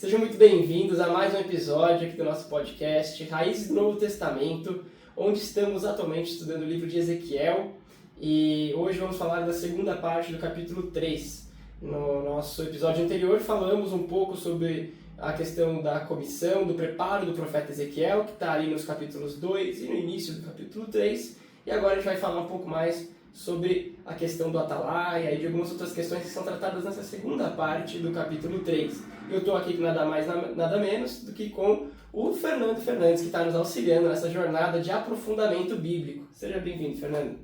Sejam muito bem-vindos a mais um episódio aqui do nosso podcast Raízes do Novo Testamento, onde estamos atualmente estudando o livro de Ezequiel e hoje vamos falar da segunda parte do capítulo 3. No nosso episódio anterior falamos um pouco sobre a questão da comissão, do preparo do profeta Ezequiel, que está ali nos capítulos 2 e no início do capítulo 3, e agora a gente vai falar um pouco mais sobre a questão do atalaia e de algumas outras questões que são tratadas nessa segunda parte do capítulo 3. Eu estou aqui com nada mais, nada menos do que com o Fernando Fernandes, que está nos auxiliando nessa jornada de aprofundamento bíblico. Seja bem-vindo, Fernando.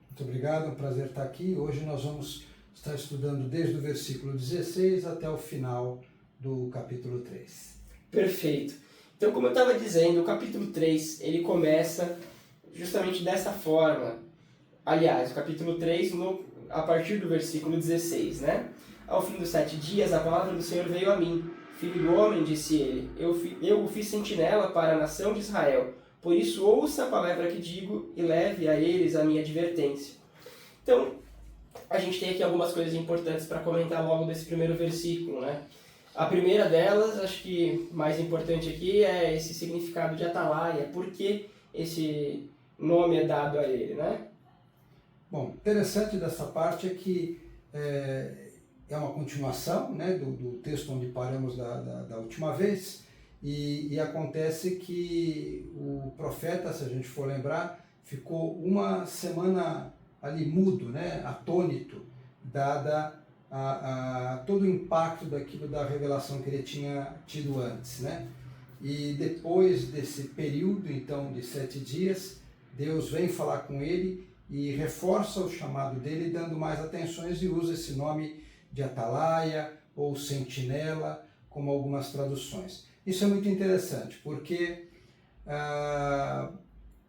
Muito obrigado, é um prazer estar aqui. Hoje nós vamos estar estudando desde o versículo 16 até o final do capítulo 3. Perfeito. Então, como eu estava dizendo, o capítulo 3, ele começa justamente dessa forma. Aliás, o capítulo 3, a partir do versículo 16, né? Ao fim dos 7 dias, a palavra do Senhor veio a mim. Filho do homem, disse ele, eu o fiz sentinela para a nação de Israel. Por isso, ouça a palavra que digo e leve a eles a minha advertência. Então, a gente tem aqui algumas coisas importantes para comentar logo desse primeiro versículo, né? A primeira delas, acho que mais importante aqui, é esse significado de atalaia. Por que esse nome é dado a ele, né? Bom, interessante dessa parte é que é uma continuação, né, do texto onde paramos da última vez e acontece que o profeta, se a gente for lembrar, ficou uma semana ali mudo, né, atônito, dada todo o impacto daquilo da revelação que ele tinha tido antes, né? E depois desse período, então, de 7 dias, Deus vem falar com ele e reforça o chamado dele, dando mais atenções e usa esse nome de atalaia ou sentinela, como algumas traduções. Isso é muito interessante, porque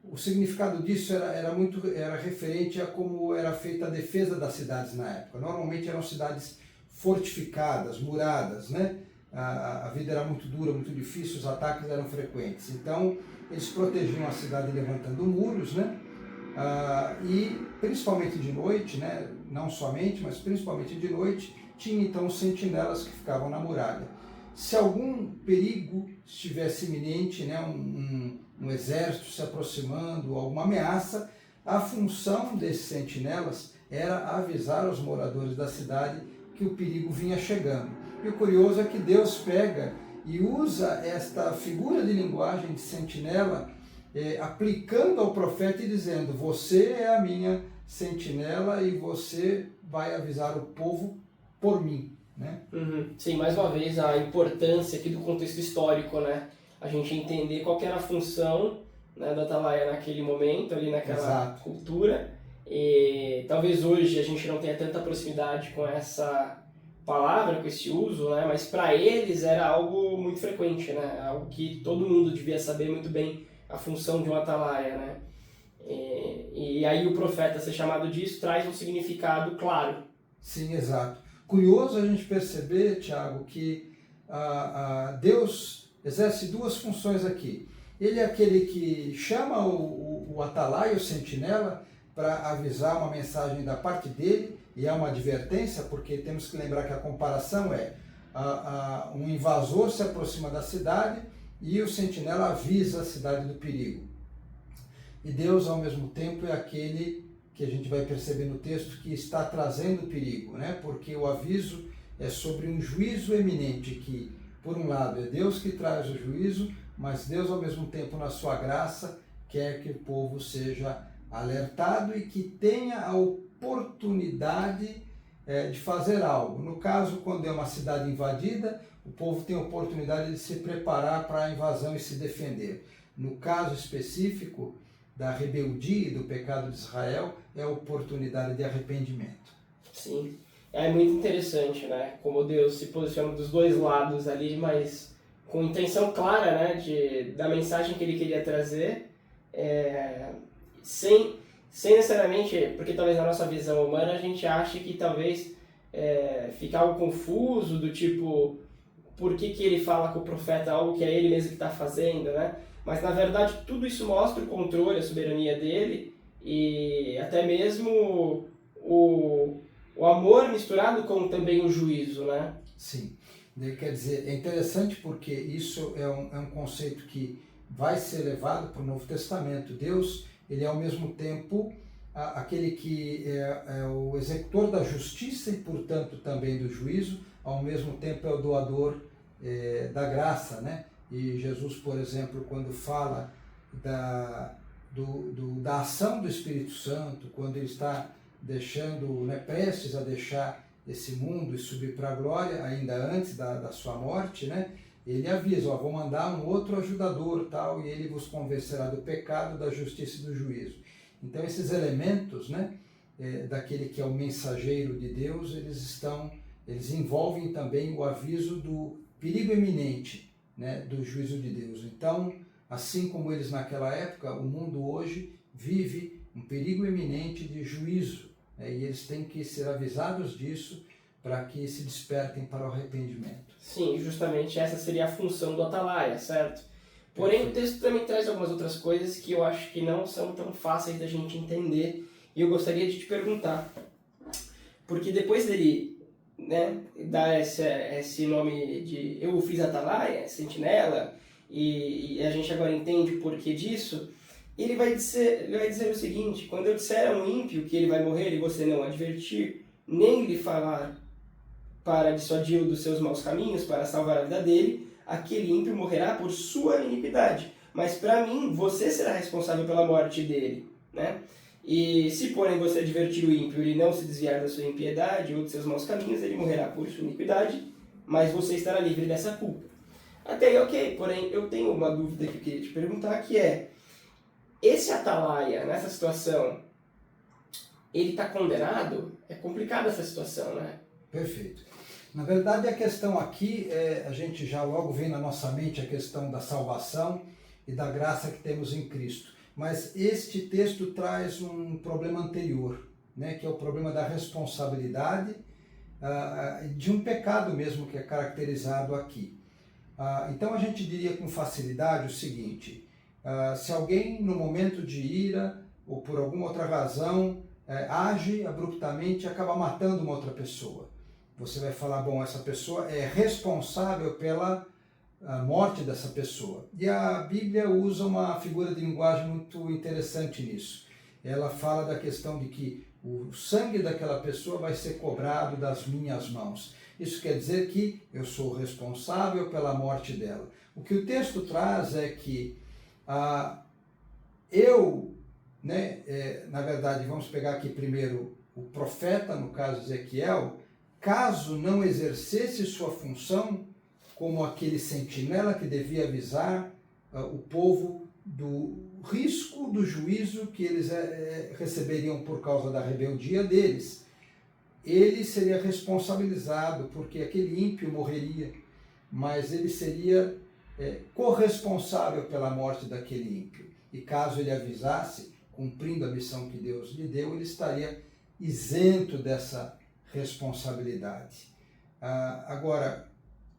o significado disso era referente a como era feita a defesa das cidades na época. Normalmente eram cidades fortificadas, muradas, né? A vida era muito dura, muito difícil, os ataques eram frequentes. Então, eles protegiam a cidade levantando muros, né? E principalmente de noite, né? Não somente, mas principalmente de noite, tinha então sentinelas que ficavam na muralha. Se algum perigo estivesse iminente, né? Um exército se aproximando, alguma ameaça, a função desses sentinelas era avisar os moradores da cidade que o perigo vinha chegando. E o curioso é que Deus pega e usa esta figura de linguagem de sentinela, aplicando ao profeta e dizendo: você é a minha sentinela e você vai avisar o povo por mim, né? Sim, mais uma vez a importância aqui do contexto histórico, né? A gente entender qual que era a função, né, da atalaia naquele momento, ali naquela Exato. cultura. E talvez hoje a gente não tenha tanta proximidade com essa palavra, com esse uso, né? Mas para eles era algo muito frequente, né? Algo que todo mundo devia saber muito bem a função de um atalaia, né? E aí o profeta ser chamado disso traz um significado claro. Sim, exato. Curioso a gente perceber, Tiago, que Deus exerce duas funções aqui. Ele é aquele que chama o atalaia, o sentinela, para avisar uma mensagem da parte dele, e é uma advertência, porque temos que lembrar que a comparação é um invasor se aproxima da cidade e o sentinela avisa a cidade do perigo. E Deus, ao mesmo tempo, é aquele que a gente vai perceber no texto que está trazendo o perigo, né? Porque o aviso é sobre um juízo eminente que, por um lado, é Deus que traz o juízo, mas Deus, ao mesmo tempo, na sua graça, quer que o povo seja alertado e que tenha a oportunidade de fazer algo. No caso, quando é uma cidade invadida, o povo tem a oportunidade de se preparar para a invasão e se defender. No caso específico da rebeldia e do pecado de Israel, é a oportunidade de arrependimento. Sim, é muito interessante, né? Como Deus se posiciona dos dois lados ali, mas com intenção clara, né? Da mensagem que ele queria trazer, sem necessariamente, porque talvez na nossa visão humana a gente ache que talvez fica algo confuso, do tipo, por que ele fala com o profeta algo que é ele mesmo que está fazendo, né? Mas na verdade tudo isso mostra o controle, a soberania dele e até mesmo o amor misturado com também o juízo, né? Sim. Quer dizer, é interessante porque isso é um conceito que vai ser levado para o Novo Testamento. Deus, ele é ao mesmo tempo aquele que é o executor da justiça e, portanto, também do juízo, ao mesmo tempo é o doador da graça, né? E Jesus, por exemplo, quando fala da ação do Espírito Santo, quando ele está deixando, né, prestes a deixar esse mundo e subir para a glória, ainda antes da sua morte, né? Ele avisa, vou mandar um outro ajudador, tal, e ele vos convencerá do pecado, da justiça e do juízo. Então esses elementos, né, daquele que é o mensageiro de Deus, eles envolvem também o aviso do perigo iminente, né, do juízo de Deus. Então, assim como eles naquela época, o mundo hoje vive um perigo iminente de juízo, né, e eles têm que ser avisados disso para que se despertem para o arrependimento. Sim, justamente essa seria a função do atalaia, certo? Porém, o texto também traz algumas outras coisas que eu acho que não são tão fáceis da gente entender, e eu gostaria de te perguntar, porque depois dele, né, dar esse nome de eu fiz atalaia, sentinela, e a gente agora entende o porquê disso, ele vai dizer o seguinte: quando eu disser a um ímpio que ele vai morrer e você não advertir, nem lhe falar para dissuadi-lo dos seus maus caminhos, para salvar a vida dele, aquele ímpio morrerá por sua iniquidade. Mas para mim, você será responsável pela morte dele, né? E se, porém, você advertir o ímpio e ele não se desviar da sua impiedade ou dos seus maus caminhos, ele morrerá por sua iniquidade, mas você estará livre dessa culpa. Até aí, ok, porém, eu tenho uma dúvida que eu queria te perguntar, que é, esse atalaia, nessa situação, ele está condenado? É complicada essa situação, né? Perfeito. Na verdade, a questão aqui, a gente já logo vem na nossa mente a questão da salvação e da graça que temos em Cristo. Mas este texto traz um problema anterior, né, que é o problema da responsabilidade, de um pecado mesmo que é caracterizado aqui. Então a gente diria com facilidade o seguinte: se alguém no momento de ira ou por alguma outra razão age abruptamente e acaba matando uma outra pessoa, você vai falar, bom, essa pessoa é responsável pela morte dessa pessoa. E a Bíblia usa uma figura de linguagem muito interessante nisso. Ela fala da questão de que o sangue daquela pessoa vai ser cobrado das minhas mãos. Isso quer dizer que eu sou responsável pela morte dela. O que o texto traz é que na verdade, vamos pegar aqui primeiro o profeta, no caso Ezequiel, caso não exercesse sua função como aquele sentinela que devia avisar o povo do risco do juízo que eles receberiam por causa da rebeldia deles, ele seria responsabilizado, porque aquele ímpio morreria, mas ele seria corresponsável pela morte daquele ímpio. E caso ele avisasse, cumprindo a missão que Deus lhe deu, ele estaria isento dessa responsabilidade. Agora,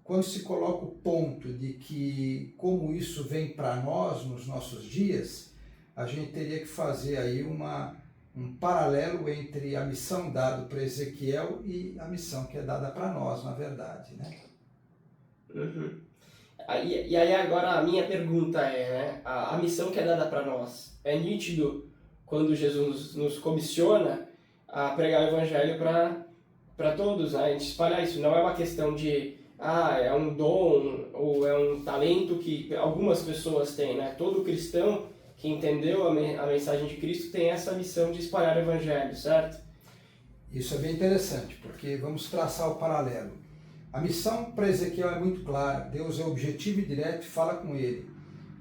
quando se coloca o ponto de que como isso vem para nós nos nossos dias, a gente teria que fazer aí um paralelo entre a missão dada para Ezequiel e a missão que é dada para nós, na verdade, né? Uhum. E aí agora a minha pergunta né, a missão que é dada para nós, é nítido quando Jesus nos comissiona a pregar o evangelho para todos, né? A gente espalhar isso, não é uma questão de é um dom ou é um talento que algumas pessoas têm, né? Todo cristão que entendeu a mensagem de Cristo tem essa missão de espalhar o evangelho, certo? Isso é bem interessante, porque vamos traçar o paralelo. A missão para Ezequiel é muito clara, Deus é objetivo e direto e fala com ele.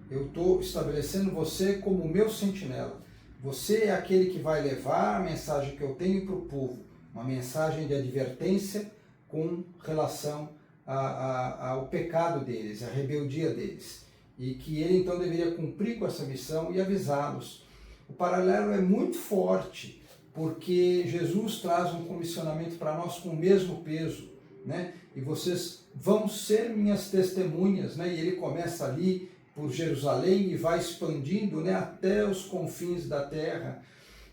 Eu estou estabelecendo você como o meu sentinela. Você é aquele que vai levar a mensagem que eu tenho para o povo, uma mensagem de advertência com relação ao pecado deles, à rebeldia deles. E que ele então deveria cumprir com essa missão e avisá-los. O paralelo é muito forte, porque Jesus traz um comissionamento para nós com o mesmo peso, né? E vocês vão ser minhas testemunhas, né? E ele começa ali por Jerusalém e vai expandindo, né, até os confins da terra,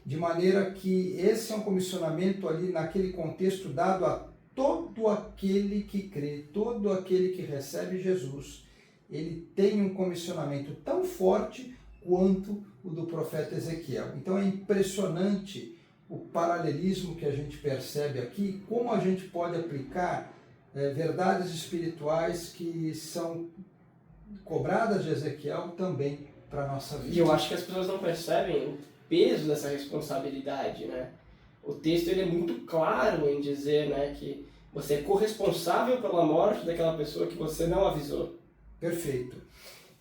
de maneira que esse é um comissionamento ali naquele contexto dado a todo aquele que crê, todo aquele que recebe Jesus, ele tem um comissionamento tão forte quanto o do profeta Ezequiel. Então é impressionante o paralelismo que a gente percebe aqui, como a gente pode aplicar verdades espirituais que são cobradas de Ezequiel também para a nossa vida. E eu acho que as pessoas não percebem o peso dessa responsabilidade, né? O texto ele é muito claro em dizer, né, que você é corresponsável pela morte daquela pessoa que você não avisou. Perfeito.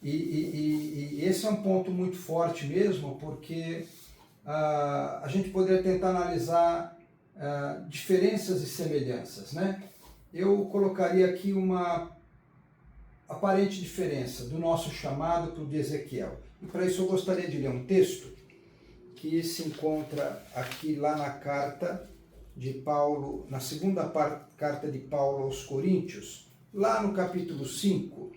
E esse é um ponto muito forte mesmo, porque a gente poderia tentar analisar diferenças e semelhanças, né? Eu colocaria aqui uma aparente diferença do nosso chamado para o de Ezequiel. E para isso eu gostaria de ler um texto que se encontra aqui lá na carta de Paulo, na segunda carta de Paulo aos Coríntios, lá no capítulo 5.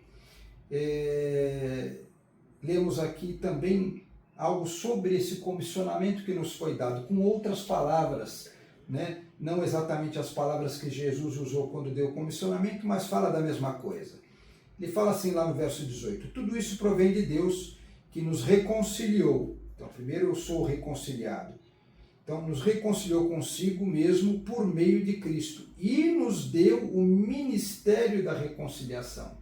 Lemos aqui também algo sobre esse comissionamento que nos foi dado, com outras palavras, né? Não exatamente as palavras que Jesus usou quando deu o comissionamento, mas fala da mesma coisa. Ele fala assim lá no verso 18, tudo isso provém de Deus que nos reconciliou. Então, primeiro eu sou reconciliado. Então, nos reconciliou consigo mesmo por meio de Cristo e nos deu o ministério da reconciliação.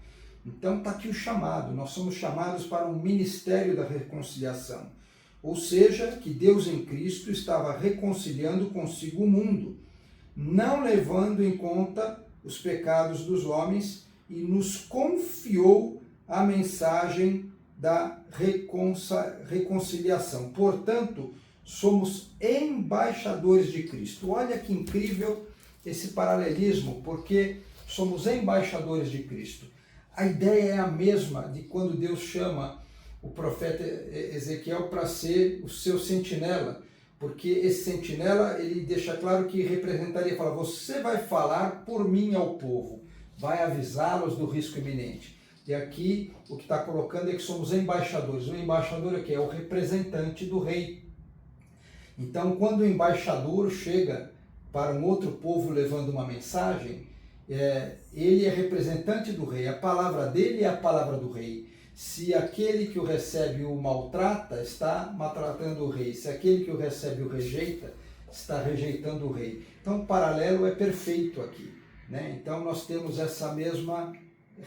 Então, está aqui o chamado. Nós somos chamados para um ministério da reconciliação. Ou seja, que Deus em Cristo estava reconciliando consigo o mundo, não levando em conta os pecados dos homens, e nos confiou a mensagem da reconciliação. Portanto, somos embaixadores de Cristo. Olha que incrível esse paralelismo, porque somos embaixadores de Cristo. A ideia é a mesma de quando Deus chama o profeta Ezequiel para ser o seu sentinela, porque esse sentinela, ele deixa claro que representaria, fala, você vai falar por mim ao povo, vai avisá-los do risco iminente. E aqui o que está colocando é que somos embaixadores. O embaixador aqui é o representante do rei. Então, quando o embaixador chega para um outro povo levando uma mensagem, ele é representante do rei. A palavra dele é a palavra do rei. Se aquele que o recebe o maltrata, está maltratando o rei. Se aquele que o recebe o rejeita, está rejeitando o rei. Então, o paralelo é perfeito aqui, né? Então, nós temos essa mesma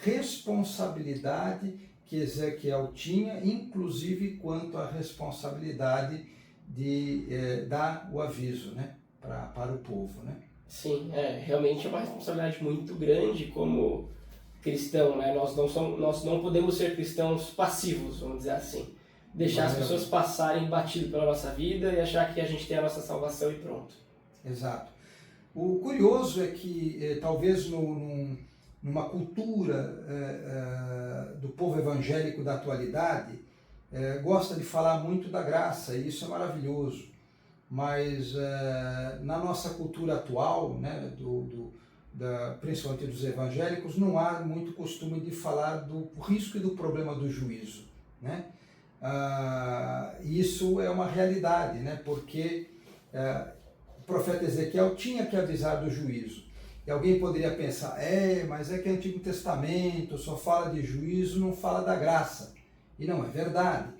responsabilidade que Ezequiel tinha, inclusive quanto à responsabilidade de dar o aviso, né, para o povo, né? Sim, realmente é uma responsabilidade muito grande como cristão, né? Nós não podemos ser cristãos passivos, vamos dizer assim. Deixar as pessoas passarem batido pela nossa vida e achar que a gente tem a nossa salvação e pronto. Exato. O curioso é que talvez numa cultura do povo evangélico da atualidade, gosta de falar muito da graça, e isso é maravilhoso. Mas na nossa cultura atual, né, principalmente dos evangélicos, não há muito costume de falar do risco e do problema do juízo, né? Isso é uma realidade, né? Porque o profeta Ezequiel tinha que avisar do juízo. E alguém poderia pensar, mas é que o Antigo Testamento só fala de juízo, não fala da graça. E não, é verdade.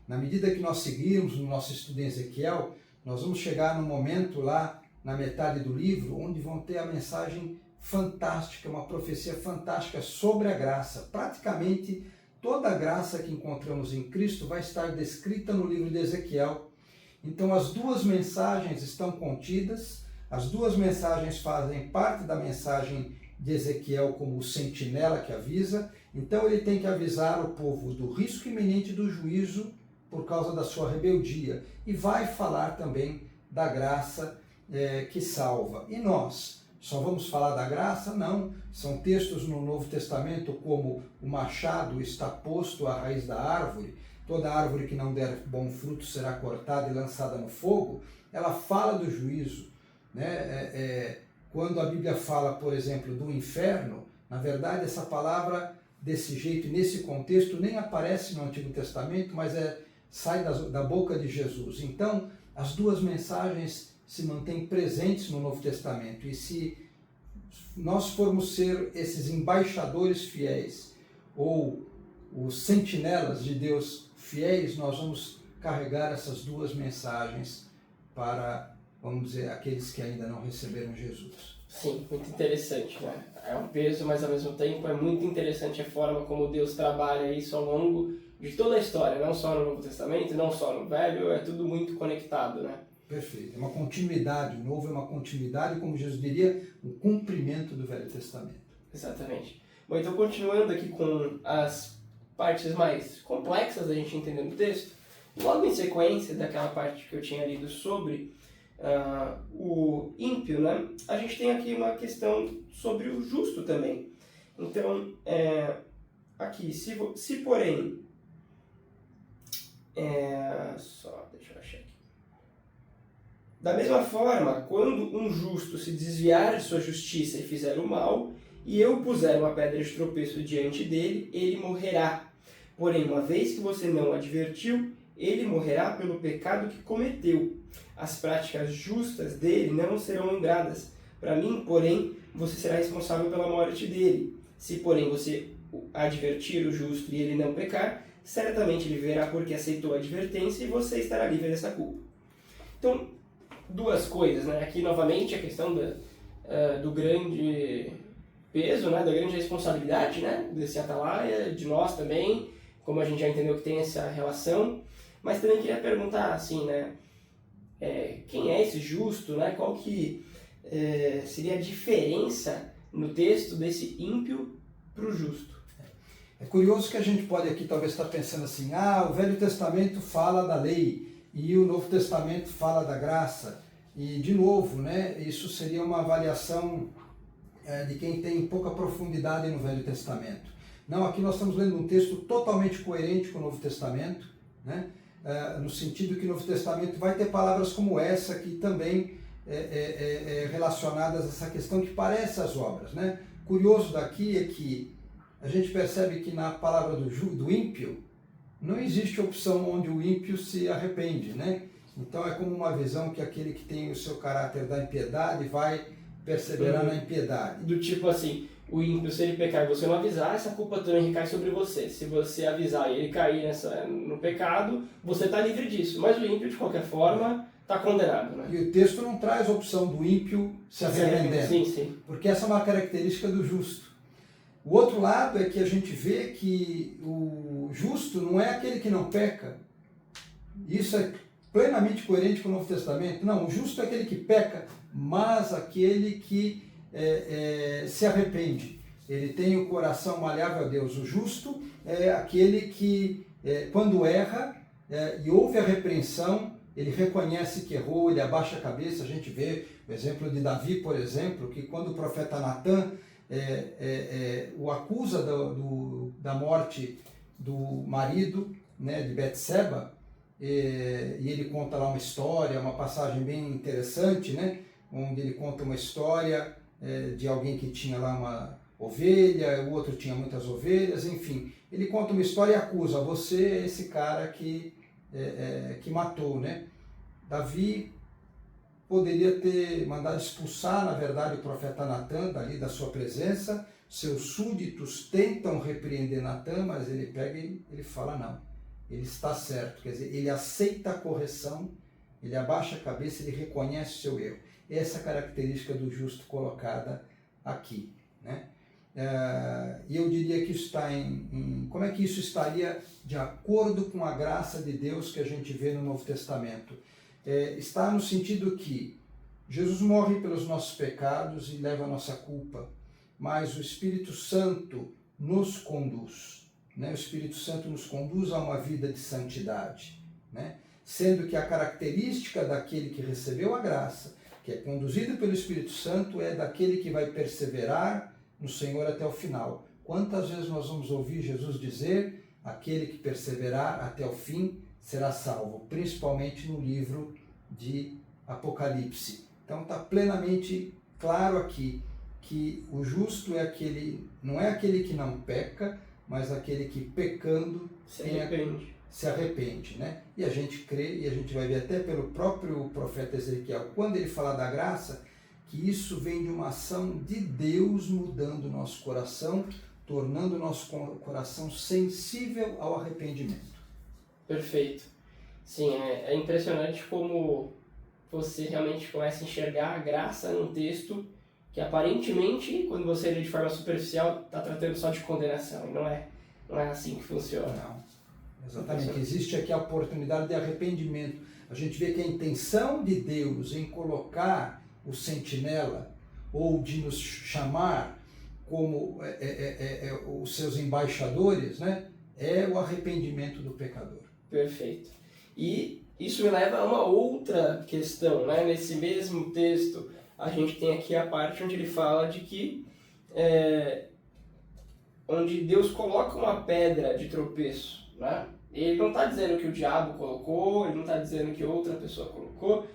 Na medida que nós seguirmos no nosso estudo em Ezequiel, nós vamos chegar num momento lá, na metade do livro, onde vão ter a mensagem fantástica, uma profecia fantástica sobre a graça. Praticamente toda a graça que encontramos em Cristo vai estar descrita no livro de Ezequiel. Então as duas mensagens estão contidas, as duas mensagens fazem parte da mensagem de Ezequiel como o sentinela que avisa. Então ele tem que avisar o povo do risco iminente do juízo por causa da sua rebeldia. E vai falar também da graça que salva. E nós só vamos falar da graça? Não. São textos no Novo Testamento como o machado está posto à raiz da árvore, toda árvore que não der bom fruto será cortada e lançada no fogo. Ela fala do juízo, né? Quando a Bíblia fala, por exemplo, do inferno, na verdade essa palavra desse jeito e nesse contexto nem aparece no Antigo Testamento, mas sai da boca de Jesus. Então, as duas mensagens se mantêm presentes no Novo Testamento. E se nós formos ser esses embaixadores fiéis, ou os sentinelas de Deus fiéis, nós vamos carregar essas duas mensagens para, vamos dizer, aqueles que ainda não receberam Jesus. Sim, muito interessante, né? É um peso, mas ao mesmo tempo é muito interessante a forma como Deus trabalha isso ao longo de toda a história, não só no Novo Testamento, não só no Velho, é tudo muito conectado, né? Perfeito. É uma continuidade. O Novo é uma continuidade, como Jesus diria, um cumprimento do Velho Testamento. Exatamente. Bom, então continuando aqui com as partes mais complexas da gente entender no texto, logo em sequência daquela parte que eu tinha lido sobre o ímpio, né, a gente tem aqui uma questão sobre o justo também. Então, aqui, se porém... só, deixa eu achar aqui. Da mesma forma, quando um justo se desviar de sua justiça e fizer o mal, e eu puser uma pedra de tropeço diante dele, ele morrerá. Porém, uma vez que você não o advertiu, ele morrerá pelo pecado que cometeu. As práticas justas dele não serão lembradas. Para mim, porém, você será responsável pela morte dele. Se, porém, você advertir o justo e ele não pecar, certamente ele verá porque aceitou a advertência e você estará livre dessa culpa. Então, duas coisas, né? Aqui, novamente, a questão do grande peso, né? Da grande responsabilidade, né? Desse atalaia, de nós também, como a gente já entendeu que tem essa relação. Mas também queria perguntar, assim, né? Quem é esse justo, né? Qual que seria a diferença no texto desse ímpio para o justo? É curioso que a gente pode aqui talvez estar pensando assim, o Velho Testamento fala da lei e o Novo Testamento fala da graça. E, de novo, né, isso seria uma avaliação de quem tem pouca profundidade no Velho Testamento. Não, aqui nós estamos lendo um texto totalmente coerente com o Novo Testamento, né, no sentido que o Novo Testamento vai ter palavras como essa, que também relacionadas a essa questão que parece as obras. Né? Curioso daqui é que a gente percebe que na palavra do ímpio não existe opção onde o ímpio se arrepende, né? Então é como uma visão que aquele que tem o seu caráter da impiedade vai perseverar na impiedade. Do tipo assim, o ímpio, se ele pecar e você não avisar, essa culpa também recai sobre você. Se você avisar e ele cair no pecado, você está livre disso. Mas o ímpio, de qualquer forma, está condenado, né? E o texto não traz a opção do ímpio se arrependendo. Sim, sim. Porque essa é uma característica do justo. O outro lado é que a gente vê que o justo não é aquele que não peca. Isso é plenamente coerente com o Novo Testamento. Não, o justo é aquele que peca, mas aquele que se arrepende. Ele tem o coração maleável a Deus. O justo é aquele que, quando erra e ouve a repreensão, ele reconhece que errou, ele abaixa a cabeça. A gente vê o exemplo de Davi, por exemplo, que quando o profeta Natan o acusa da morte do marido, né, de Betseba, e ele conta lá uma história, uma passagem bem interessante, né, onde ele conta uma história de alguém que tinha lá uma ovelha, o outro tinha muitas ovelhas, enfim. Ele conta uma história e acusa, você é esse cara que matou, né? Davi poderia ter mandado expulsar, na verdade, o profeta Natan dali da sua presença. Seus súditos tentam repreender Natan, mas ele pega e ele fala não. Ele está certo, quer dizer, ele aceita a correção, ele abaixa a cabeça, ele reconhece o seu erro. Essa é a característica do justo colocada aqui, né? E eu diria que isso está como é que isso estaria de acordo com a graça de Deus que a gente vê no Novo Testamento? Está no sentido que Jesus morre pelos nossos pecados e leva a nossa culpa, mas o Espírito Santo nos conduz, né? O Espírito Santo nos conduz a uma vida de santidade, né? Sendo que a característica daquele que recebeu a graça, que é conduzido pelo Espírito Santo, é daquele que vai perseverar no Senhor até o final. Quantas vezes nós vamos ouvir Jesus dizer, aquele que perseverar até o fim será salvo, principalmente no livro de Apocalipse. Então está plenamente claro aqui que o justo não é aquele que não peca, mas aquele que pecando se arrepende, né? E a gente crê, e a gente vai ver até pelo próprio profeta Ezequiel, quando ele fala da graça, que isso vem de uma ação de Deus mudando o nosso coração, tornando o nosso coração sensível ao arrependimento. Perfeito. Sim, é impressionante como você realmente começa a enxergar a graça num texto que aparentemente, quando você lê de forma superficial, está tratando só de condenação. E não é assim que funciona. Não, exatamente. Existe aqui a oportunidade de arrependimento. A gente vê que a intenção de Deus em colocar o sentinela, ou de nos chamar como os seus embaixadores, né, é o arrependimento do pecador. Perfeito. E isso me leva a uma outra questão, né? Nesse mesmo texto, a gente tem aqui a parte onde ele fala de que onde Deus coloca uma pedra de tropeço, né? Ele não está dizendo que o diabo colocou, ele não está dizendo que outra pessoa colocou.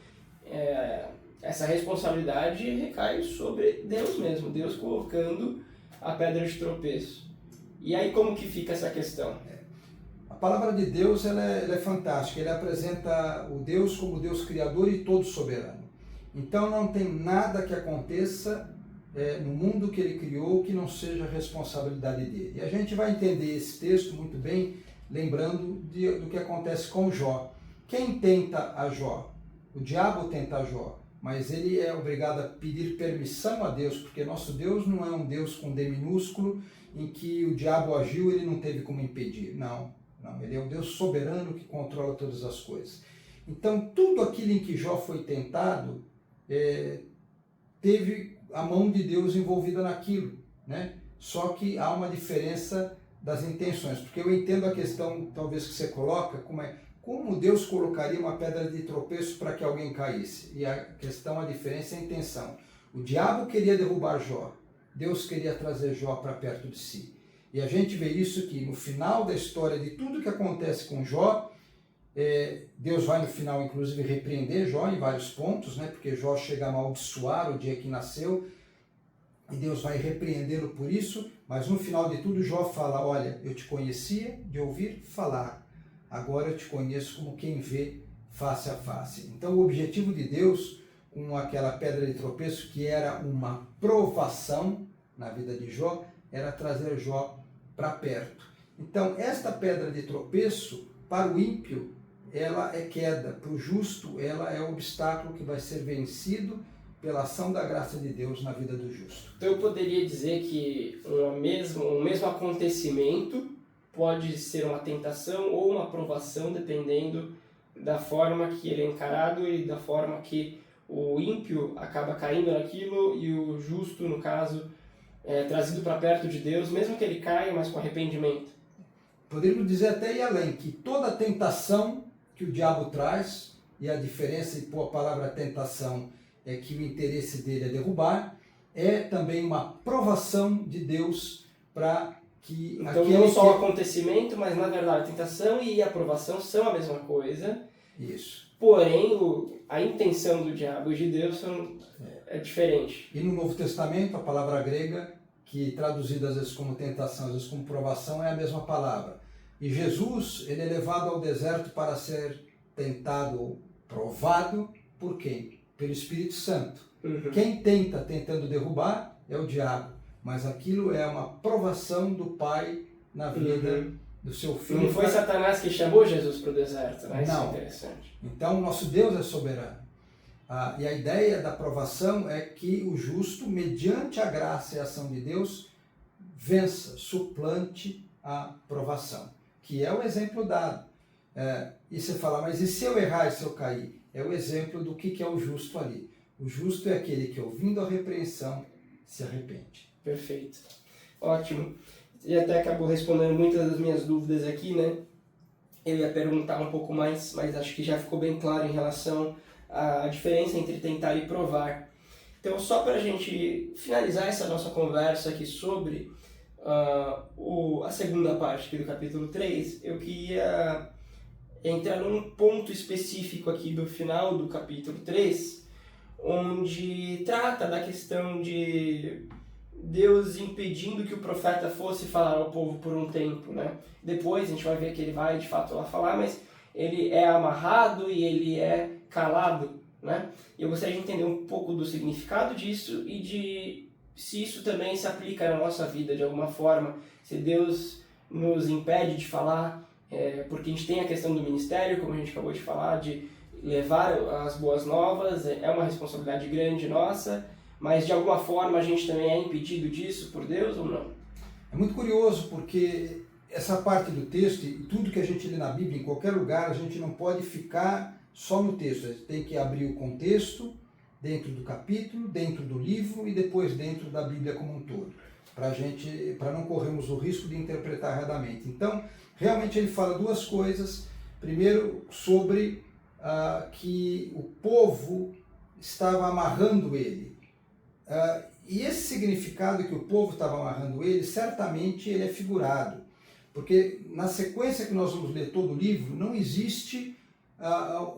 Essa responsabilidade recai sobre Deus mesmo, Deus colocando a pedra de tropeço. E aí como que fica essa questão? A palavra de Deus ela é fantástica, ele apresenta o Deus como Deus criador e todo soberano. Então não tem nada que aconteça no mundo que ele criou que não seja responsabilidade dele. E a gente vai entender esse texto muito bem, lembrando do que acontece com Jó. Quem tenta a Jó? O diabo tenta a Jó, mas ele é obrigado a pedir permissão a Deus, porque nosso Deus não é um Deus com D minúsculo, em que o diabo agiu e ele não teve como impedir. Não, ele é um Deus soberano que controla todas as coisas. Então, tudo aquilo em que Jó foi tentado, teve a mão de Deus envolvida naquilo, né? Só que há uma diferença das intenções, porque eu entendo a questão, talvez, que você coloca, como Deus colocaria uma pedra de tropeço para que alguém caísse? E a diferença é a intenção. O diabo queria derrubar Jó, Deus queria trazer Jó para perto de si. E a gente vê isso que no final da história de tudo que acontece com Jó, Deus vai no final inclusive repreender Jó em vários pontos, né? Porque Jó chega a amaldiçoar o dia que nasceu, e Deus vai repreendê-lo por isso, mas no final de tudo Jó fala: olha, eu te conhecia de ouvir falar, agora eu te conheço como quem vê face a face. Então o objetivo de Deus com aquela pedra de tropeço, que era uma provação na vida de Jó, era trazer Jó para perto. Então esta pedra de tropeço, para o ímpio, ela é queda, para o justo ela é o obstáculo que vai ser vencido pela ação da graça de Deus na vida do justo. Então eu poderia dizer que um mesmo acontecimento pode ser uma tentação ou uma provação, dependendo da forma que ele é encarado e da forma que o ímpio acaba caindo naquilo e o justo, no caso, é trazido para perto de Deus, mesmo que ele caia, mas com arrependimento. Poderíamos dizer até ir além, que toda tentação que o diabo traz, e a diferença, e pôr a palavra tentação, é que o interesse dele é derrubar, é também uma provação de Deus para que... Então não só o acontecimento, mas na verdade a tentação e a provação são a mesma coisa. Isso. Porém, a intenção do diabo e de Deus é diferente. E no Novo Testamento, a palavra grega, que traduzida às vezes como tentação, às vezes como provação, é a mesma palavra. E Jesus, ele é levado ao deserto para ser tentado ou provado por quem? Pelo Espírito Santo. Uhum. Quem tentando derrubar, é o diabo. Mas aquilo é uma provação do Pai na vida do seu filho. Não foi Satanás que chamou Jesus para o deserto, né? Isso Não. é interessante. Então, nosso Deus é soberano. E a ideia da provação é que o justo, mediante a graça e a ação de Deus, vença, suplante a provação, que é o exemplo dado. E você fala, mas e se eu errar e se eu cair? É o exemplo do que é o justo ali. O justo é aquele que, ouvindo a repreensão, se arrepende. Perfeito. Ótimo. E até acabou respondendo muitas das minhas dúvidas aqui, né? Eu ia perguntar um pouco mais, mas acho que já ficou bem claro em relação à diferença entre tentar e provar. Então, só para a gente finalizar essa nossa conversa aqui sobre a segunda parte aqui do capítulo 3, eu queria entrar num ponto específico aqui do final do capítulo 3, onde trata da questão de Deus impedindo que o profeta fosse falar ao povo por um tempo, né? Depois a gente vai ver que ele vai de fato lá falar, mas ele é amarrado e ele é calado, né? E eu gostaria de entender um pouco do significado disso e de se isso também se aplica na nossa vida de alguma forma, se Deus nos impede de falar, porque a gente tem a questão do ministério, como a gente acabou de falar, de levar as boas novas, é uma responsabilidade grande nossa, mas de alguma forma a gente também é impedido disso por Deus ou não? É muito curioso porque essa parte do texto e tudo que a gente lê na Bíblia, em qualquer lugar, a gente não pode ficar só no texto, a gente tem que abrir o contexto dentro do capítulo, dentro do livro e depois dentro da Bíblia como um todo, para não corrermos o risco de interpretar erradamente. Então, realmente ele fala duas coisas. Primeiro, sobre que o povo estava amarrando ele. E esse significado que o povo estava amarrando ele, certamente ele é figurado. Porque na sequência que nós vamos ler todo o livro, não existe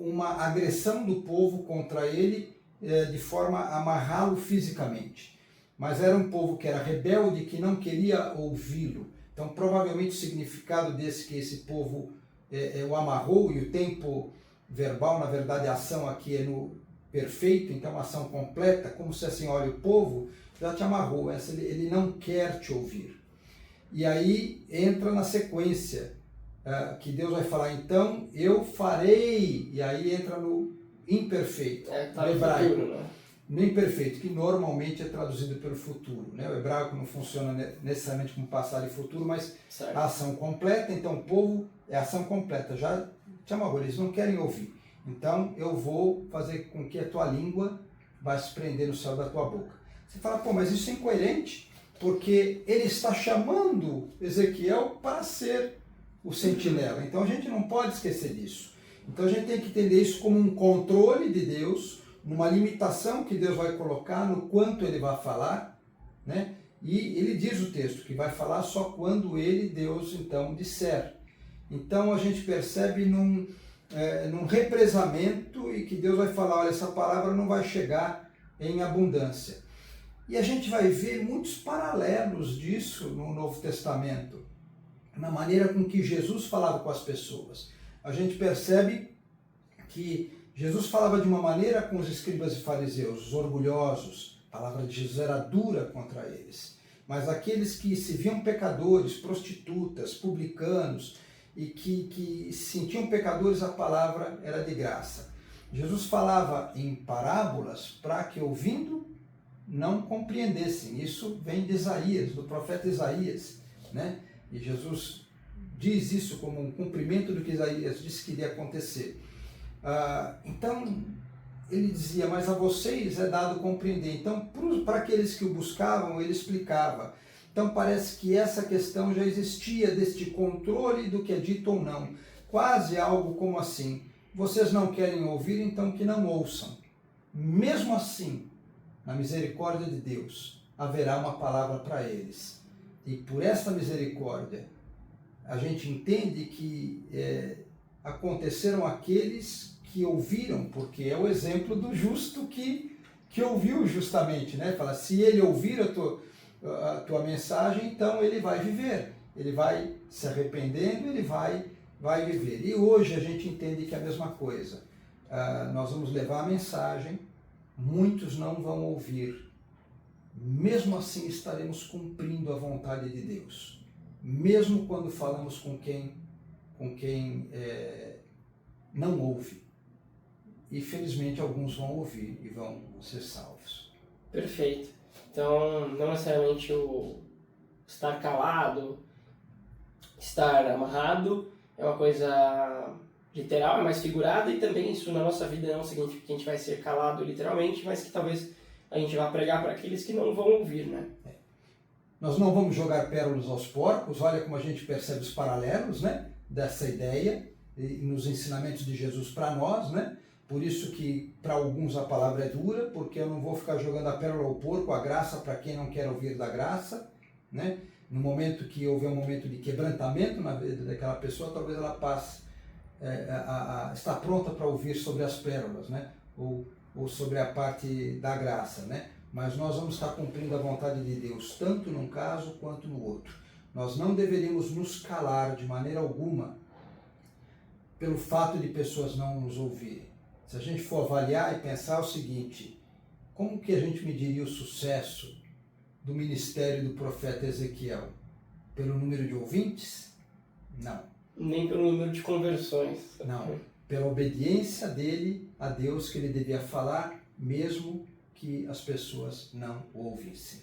uma agressão do povo contra ele de forma a amarrá-lo fisicamente. Mas era um povo que era rebelde, que não queria ouvi-lo. Então, provavelmente o significado desse que esse povo o amarrou, e o tempo verbal, na verdade, a ação aqui é no perfeito, então a ação completa, como se assim, olha, o povo já te amarrou, ele não quer te ouvir. E aí entra na sequência, que Deus vai falar, então eu farei, e aí entra no imperfeito, no hebraico. Futuro, né? No imperfeito, que normalmente é traduzido pelo futuro, né? O hebraico não funciona necessariamente como passado e futuro, mas certo. A ação completa, então o povo é a ação completa, já te amarrou, eles não querem ouvir. Então eu vou fazer com que a tua língua vá se prender no céu da tua boca. Você fala, pô, mas isso é incoerente, porque ele está chamando Ezequiel para ser o sentinela. Então a gente não pode esquecer disso. Então a gente tem que entender isso como um controle de Deus, numa limitação que Deus vai colocar no quanto ele vai falar, né? E ele diz o texto que vai falar só quando ele, Deus, então, disser. Então a gente percebe num represamento e que Deus vai falar, olha, essa palavra não vai chegar em abundância. E a gente vai ver muitos paralelos disso no Novo Testamento, na maneira com que Jesus falava com as pessoas. A gente percebe que Jesus falava de uma maneira com os escribas e fariseus, os orgulhosos. A palavra de Jesus era dura contra eles. Mas aqueles que se viam pecadores, prostitutas, publicanos, e que se sentiam pecadores, a palavra era de graça. Jesus falava em parábolas para que, ouvindo, não compreendessem. Isso vem de Isaías, do profeta Isaías, né? E Jesus diz isso como um cumprimento do que Isaías disse que iria acontecer. Então, ele dizia, mas a vocês é dado compreender. Então, para aqueles que o buscavam, ele explicava. Então, parece que essa questão já existia, deste controle do que é dito ou não. Quase algo como assim, vocês não querem ouvir, então que não ouçam. Mesmo assim, na misericórdia de Deus, haverá uma palavra para eles. E por esta misericórdia, a gente entende que aconteceram aqueles que ouviram, porque é o exemplo do justo que ouviu justamente, né? Fala, se ele ouvir a tua mensagem, então ele vai viver, ele vai se arrependendo, ele vai viver. E hoje a gente entende que é a mesma coisa. Nós vamos levar a mensagem, muitos não vão ouvir. Mesmo assim estaremos cumprindo a vontade de Deus. Mesmo quando falamos com quem não ouve. E felizmente alguns vão ouvir e vão ser salvos. Perfeito. Então, não necessariamente o estar calado, estar amarrado é uma coisa literal, é mais figurada, e também isso na nossa vida não significa que a gente vai ser calado literalmente, mas que talvez a gente vá pregar para aqueles que não vão ouvir, né? Nós não vamos jogar pérolas aos porcos, olha como a gente percebe os paralelos, né, dessa ideia e nos ensinamentos de Jesus para nós, né? Por isso que para alguns a palavra é dura, porque eu não vou ficar jogando a pérola ao porco, a graça para quem não quer ouvir da graça, né? No momento que houver um momento de quebrantamento na vida daquela pessoa, talvez ela passe está pronta para ouvir sobre as pérolas, né? Ou sobre a parte da graça, né? Mas nós vamos estar cumprindo a vontade de Deus, tanto num caso quanto no outro. Nós não deveríamos nos calar de maneira alguma pelo fato de pessoas não nos ouvirem. Se a gente for avaliar e pensar o seguinte, como que a gente mediria o sucesso do ministério do profeta Ezequiel? Pelo número de ouvintes? Não. Nem pelo número de conversões. Não. Pela obediência dele a Deus, que ele devia falar, mesmo que as pessoas não ouvissem.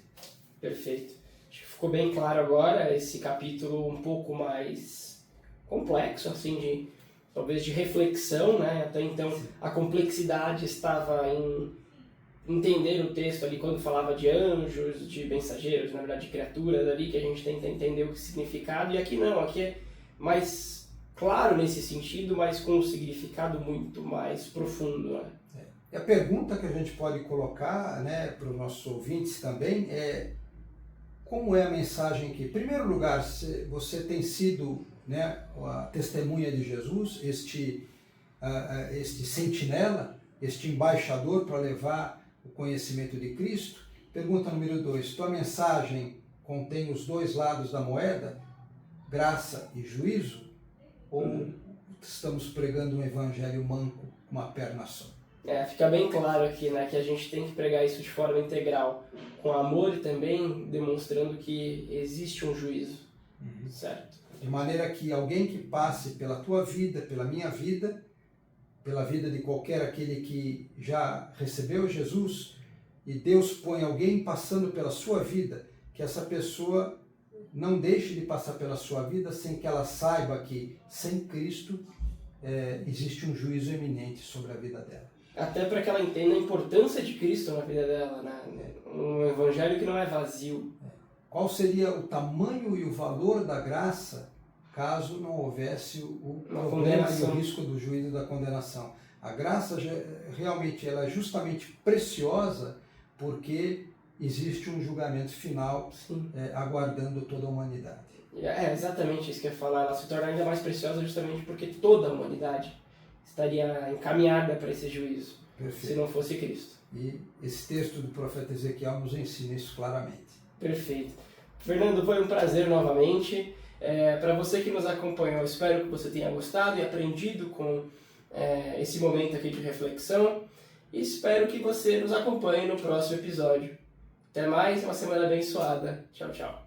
Perfeito. Acho que ficou bem claro agora esse capítulo um pouco mais complexo, assim, talvez de reflexão, né? Até então a complexidade estava em entender o texto ali quando falava de anjos, de mensageiros, na verdade de criaturas ali, que a gente tenta entender o significado, e aqui não, aqui é mais claro nesse sentido, mas com um significado muito mais profundo, né? E a pergunta que a gente pode colocar, né, para os nossos ouvintes também é: como é a mensagem aqui? Em primeiro lugar, você tem sido, né, a testemunha de Jesus, este sentinela, este embaixador para levar o conhecimento de Cristo? Pergunta número 2, tua mensagem contém os dois lados da moeda, graça e juízo? Ou estamos pregando um evangelho manco, uma perna só? Fica bem claro aqui, né, que a gente tem que pregar isso de forma integral, com amor e também demonstrando que existe um juízo, certo? De maneira que alguém que passe pela tua vida, pela minha vida, pela vida de qualquer aquele que já recebeu Jesus, e Deus põe alguém passando pela sua vida, que essa pessoa não deixe de passar pela sua vida sem que ela saiba que sem Cristo existe um juízo iminente sobre a vida dela. Até para que ela entenda a importância de Cristo na vida dela, né? Um evangelho que não é vazio. Qual seria o tamanho e o valor da graça caso não houvesse o problema e o risco do juízo da condenação? A graça realmente ela é justamente preciosa porque existe um julgamento final aguardando toda a humanidade. É exatamente isso que eu ia falar. Ela se torna ainda mais preciosa justamente porque toda a humanidade estaria encaminhada para esse juízo. Perfeito. Se não fosse Cristo. E esse texto do profeta Ezequiel nos ensina isso claramente. Perfeito. Fernando, foi um prazer novamente. Para você que nos acompanhou, espero que você tenha gostado e aprendido com esse momento aqui de reflexão. E espero que você nos acompanhe no próximo episódio. Até mais, uma semana abençoada. Tchau, tchau.